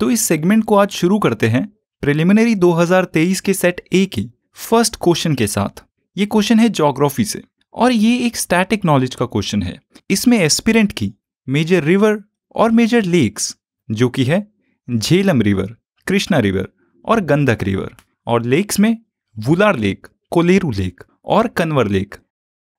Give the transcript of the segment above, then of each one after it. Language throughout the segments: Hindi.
तो इस सेगमेंट को आज शुरू करते हैं प्रिलिमिनरी 2023 के सेट ए की फर्स्ट क्वेश्चन के साथ। ये क्वेश्चन है ज्योग्राफी से और ये एक स्टैटिक नॉलेज का क्वेश्चन है। इसमें एस्पिरेंट की मेजर रिवर और मेजर लेक्स जो कि है झेलम रिवर, कृष्णा रिवर और गंधक रिवर, और लेक्स में वुलार लेक, कोलेरू लेक और कन्वर लेक।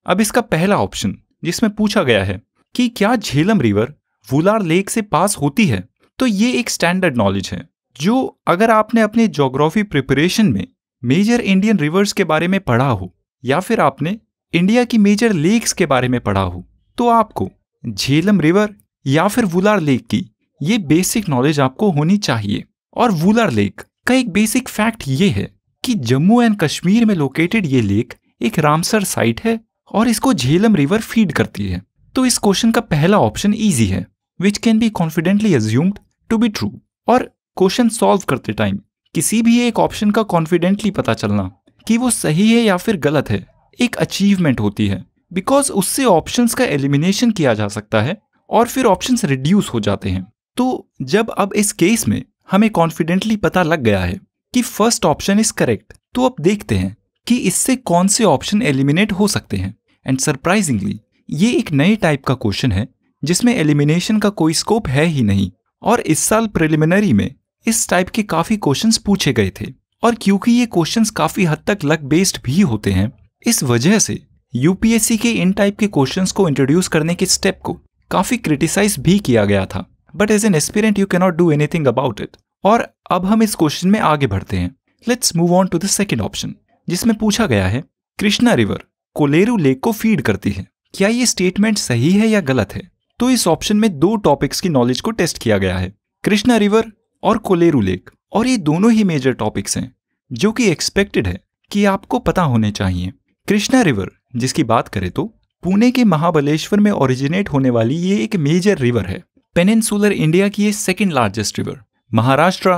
अब इसका पहला ऑप्शन जिसमें पूछा गया है कि क्या झेलम रिवर वुलार लेक से पास होती है, तो ये एक स्टैंडर्ड नॉलेज है जो अगर आपने अपने ज्योग्राफी प्रिपरेशन में मेजर इंडियन रिवर्स के बारे में पढ़ा हो या फिर आपने इंडिया की मेजर लेक्स के बारे में पढ़ा हो तो आपको झेलम रिवर या फिर वुलार लेक की ये बेसिक नॉलेज आपको होनी चाहिए। और वुलार लेक का एक बेसिक फैक्ट ये है कि जम्मू एंड कश्मीर में लोकेटेड ये लेक एक रामसर साइट है और इसको झेलम रिवर फीड करती है। तो इस क्वेश्चन का पहला ऑप्शन इजी है which can be confidently assumed to be true. और क्वेश्चन सॉल्व करते टाइम किसी भी एक ऑप्शन का कॉन्फिडेंटली पता चलना कि वो सही है या फिर गलत है एक अचीवमेंट होती है, बिकॉज उससे ऑप्शंस का एलिमिनेशन किया जा सकता है और फिर ऑप्शंस रिड्यूस हो जाते हैं। तो जब अब इस केस में हमें कॉन्फिडेंटली पता लग गया है कि फर्स्ट ऑप्शन इज करेक्ट, तो अब देखते हैं कि इससे कौन से ऑप्शन एलिमिनेट हो सकते हैं। एंड सरप्राइजिंगली ये एक नए टाइप का क्वेश्चन है जिसमें एलिमिनेशन का कोई स्कोप है ही नहीं। और इस साल प्रिलिमिनरी में इस टाइप के काफी क्वेश्चंस पूछे गए थे और क्योंकि ये क्वेश्चंस काफी हद तक लक बेस्ड भी होते हैं, इस वजह से यूपीएससी के इन टाइप के क्वेश्चंस को इंट्रोड्यूस करने के स्टेप को काफी क्रिटिसाइज भी किया गया था। But as an aspirant you can not do anything about it. और अब हम इस क्वेश्चन में आगे बढ़ते हैं। Let's move on to the second option जिसमें पूछा गया है कृष्णा रिवर कोलेरू लेक को फीड करती है। क्या ये स्टेटमेंट सही है या गलत है? तो इस ऑप्शन में दो टॉपिक्स की नॉलेज को टेस्ट किया गया है, कृष्णा रिवर और कोलेरू लेक, और ये दोनों ही मेजर टॉपिक्स हैं जो कि एक्सपेक्टेड है कि आपको पता होने चाहिए। कृष्णा रिवर जिसकी बात करें तो पुणे के महाबलेश्वर में ओरिजिनेट होने वाली ये एक मेजर रिवर है। पेनिनसुलर इंडिया की ये second largest river Maharashtra,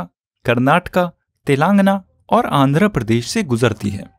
Karnataka, Telangana और आंध्र प्रदेश से गुजरती है।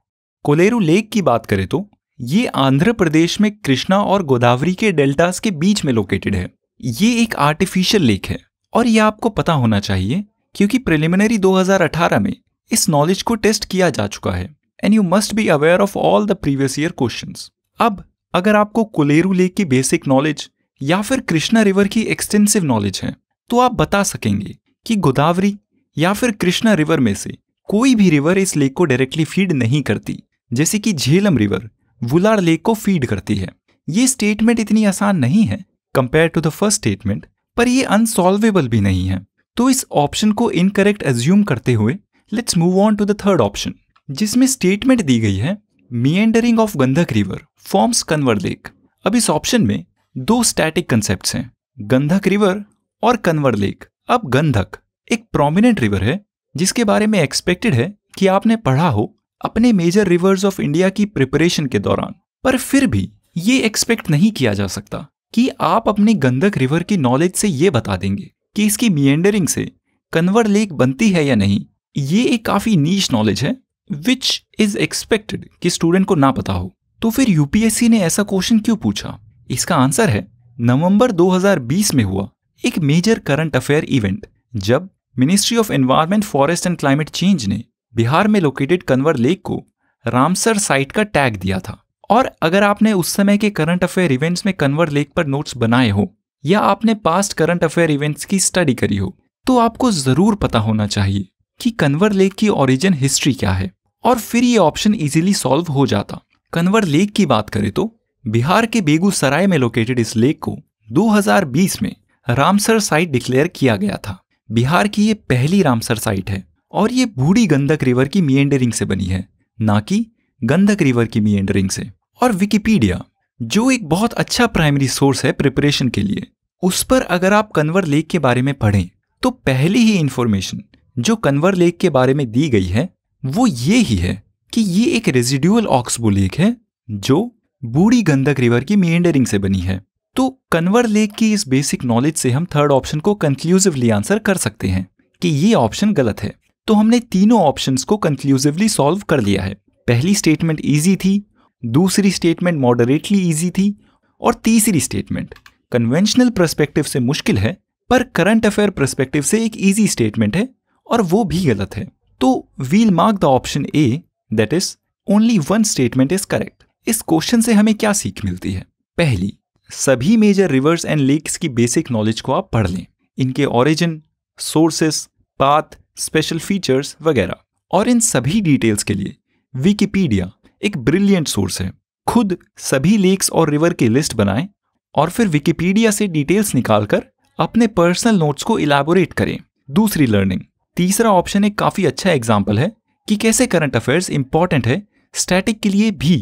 कोलेरू लेक की बात करें तो ये आंध्र प्रदेश में कृष्णा और गोदावरी के डेल्टास के बीच में लोकेटेड है। ये एक आर्टिफिशियल लेक है और ये आपको पता होना चाहिए क्योंकि प्रिलिमिनरी 2018 में इस नॉलेज को टेस्ट किया जा चुका है and you must be aware of all the previous year questions. अब अगर आपको कोलेरू लेक की बेसिक नॉलेज या फिर कृष्णा रिवर की एक्सटेंसिव नॉलेज है तो आप बता सकेंगे कि गोदावरी या फिर कृष्णा रिवर में से कोई भी रिवर इस लेक को डायरेक्टली फीड नहीं करती, जैसे कि झेलम रिवर वुलार लेक को फीड करती है। ये स्टेटमेंट इतनी आसान नहीं है compare to the first statement, पर ये अनसॉल्वेबल भी नहीं है। तो इस ऑप्शन को इनकरेक्ट एज्यूम करते हुए let's move on to the third option जिसमें स्टेटमेंट दी गई है meandering of Gandak river forms Kanwar lake. अब इस ऑप्शन में दो स्टैटिक कंसेप्ट्स हैं, गंधक रिवर और कन्वर लेक। अब गंधक एक प्रोमिनेंट रिवर है जिसके बारे में एक्सपेक्टेड है कि आपने पढ़ा हो अपने मेजर रिवर्स ऑफ इंडिया की प्रिपरेशन के दौरान, पर फिर भी ये एक्सपेक्ट नहीं किया जा सकता कि आप अपनी गंधक रिवर की नॉलेज से ये बता देंगे कि इसकी मिएंडरिंग से कन्वर लेक बनती है या नहीं। ये एक काफी नीश नॉलेज है विच इज एक्सपेक्टेड कि स्टूडेंट को ना पता हो। तो फिर यूपीएससी ने ऐसा क्वेश्चन क्यों पूछा? इसका आंसर है नवंबर 2020 में हुआ एक मेजर करंट अफेयर इवेंट जब ministry of environment, forest and climate change ने बिहार में लोकेटेड कन्वर लेक को रामसर साइट का टैग दिया था। और अगर आपने उस समय के करंट अफेयर इवेंट्स में कन्वर लेक पर नोट्स बनाए हो या आपने पास्ट करंट अफेयर इवेंट्स की स्टडी करी हो तो आपको जरूर पता होना चाहिए कि कन्वर लेक की ओरिजिन हिस्ट्री क्या है, और फिर ये ऑप्शन इजीली सॉल्व हो जाता। कन्वर लेक की बात करें तो बिहार के बेगूसराय में लोकेटेड इस लेक को 2020 में रामसर साइट डिक्लेयर किया गया था। बिहार की ये पहली रामसर साइट है और ये बूढ़ी गंडक रिवर की मिएंडरिंग से बनी है, ना कि गंडक रिवर की मिएंडरिंग से। और विकिपीडिया जो एक बहुत अच्छा प्राइमरी सोर्स है प्रिपरेशन के लिए, उस पर अगर आप कन्वर लेक के बारे में पढ़ें तो पहली ही इंफॉर्मेशन जो कन्वर लेक के बारे में दी गई है वो ये ही है कि ये एक रेजिडुअल ऑक्सबो लेक है जो बूढ़ी गंडक रिवर की मिएंडरिंग से बनी है। तो कन्वर लेक की इस बेसिक नॉलेज से हम थर्ड ऑप्शन को कंक्लूसिवली आंसर कर सकते हैं कि ये ऑप्शन गलत है। तो हमने तीनों ऑप्शंस को कंक्लूसिवली सॉल्व कर लिया है। पहली स्टेटमेंट इजी थी, दूसरी स्टेटमेंट मॉडरेटली इजी थी और तीसरी स्टेटमेंट कन्वेंशनल पर्सपेक्टिव से मुश्किल है पर करंट अफेयर पर्सपेक्टिव से एक इजी स्टेटमेंट है और वो भी गलत है। तो we'll mark the option A, that is only one statement is correct. इस क्वेश्चन से हमें क्या सीख मिलती है? पहली, सभी मेजर रिवर्स एंड लेक्स की बेसिक नॉलेज को आप पढ़ लें, इनके origin, sources, path, special features वगैरह। और इन सभी डिटेल्स के लिए विकिपीडिया एक ब्रिलियंट सोर्स है। खुद सभी लेक्स और रिवर की लिस्ट बनाएं और फिर विकिपीडिया से डिटेल्स निकालकर अपने पर्सनल नोट्स को इलैबोरेट करें। दूसरी लर्निंग, तीसरा ऑप्शन एक काफी अच्छा एग्जाम्पल है कि कैसे करंट अफेयर्स इंपॉर्टेंट है स्टैटिक के लिए भी।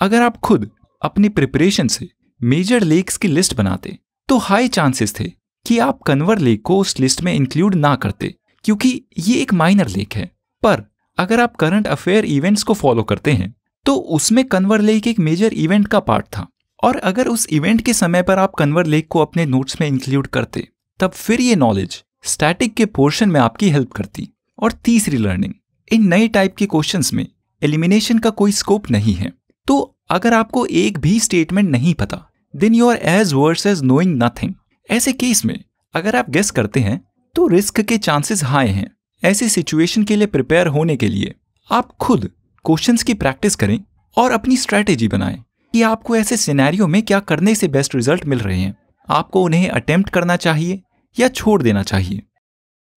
अगर आप खुद अपनी प्रिपरेशन से मेजर लेक्स की लिस्ट बनाते तो हाई चांसेस थे कि आप कन्वर लेक को उस लिस्ट में इंक्लूड ना करते, क्योंकि ये एक माइनर लेक है। पर अगर आप करंट अफेयर इवेंट्स को फॉलो करते हैं तो उसमें कन्वर लेक एक मेजर इवेंट का पार्ट था, और अगर उस इवेंट के समय पर आप कन्वर लेक को अपने नोट्स में इंक्लूड करते तब फिर ये नॉलेज स्टैटिक के पोर्शन में आपकी हेल्प करती। और तीसरी लर्निंग, इन नए टाइप के क्वेश्चंस में एलिमिनेशन का कोई स्कोप नहीं है। तो अगर आपको एक भी स्टेटमेंट नहीं पता then you are as worse as knowing nothing. ऐसे केस में अगर आप गेस करते हैं तो रिस्क के चांसेस हाई हैं। ऐसी सिचुएशन के लिए प्रिपेयर होने के लिए आप खुद क्वेश्चंस की प्रैक्टिस करें और अपनी स्ट्रैटेजी बनाएं कि आपको ऐसे सिनेरियो में क्या करने से बेस्ट रिजल्ट मिल रहे हैं। आपको उन्हें अटेम्प्ट करना चाहिए या छोड़ देना चाहिए।